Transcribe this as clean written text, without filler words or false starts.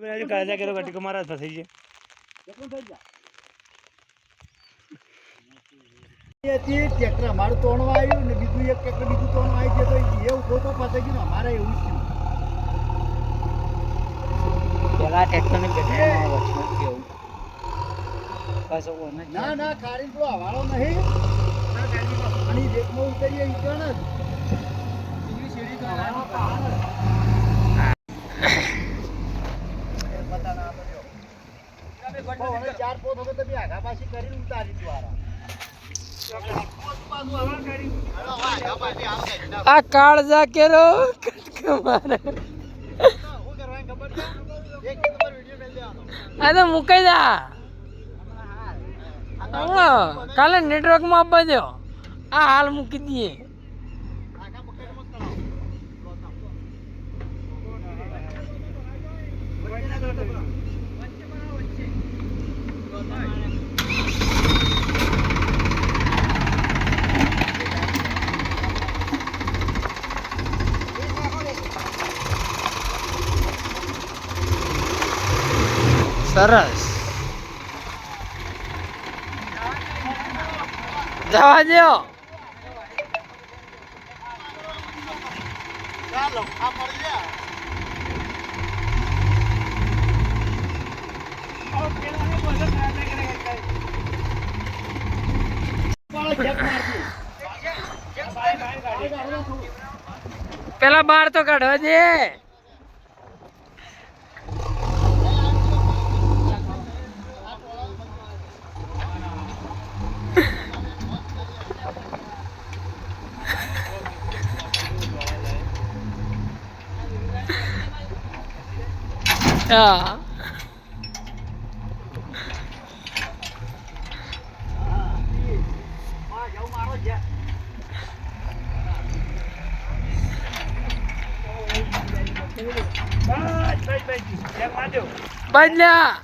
કાયદા કર્યો કટી મારા ફસાઈ છે ટ્રેક્ટર અમારું તોડવા આવ્યું ને બીજું એક ટ્રેક્ટર બીજું તોડવા આવી ગયું તો એવું ખોટો ફસાઈ ગયું ને અમારે એવું જ થયું પેલા ટ્રેક્ટર ને કેવું ના ના કાઢી તો હવાળો નહીં અને રેકમાં ઉતરીએ ઈકણ જ 4 પોત હવે તમે આગા પાછી કરીને ઉતારી દ્વારા આ કાળજા કેરો મારે આ તો મૂકી જા કાલે નેટવર્ક માં આપવા દો આ હાલ મૂકી દઈએ સરસ જવા દો ચાલો આ મળી ગયા પેલા બાર તો કાઢવા દે હા બદલ્યા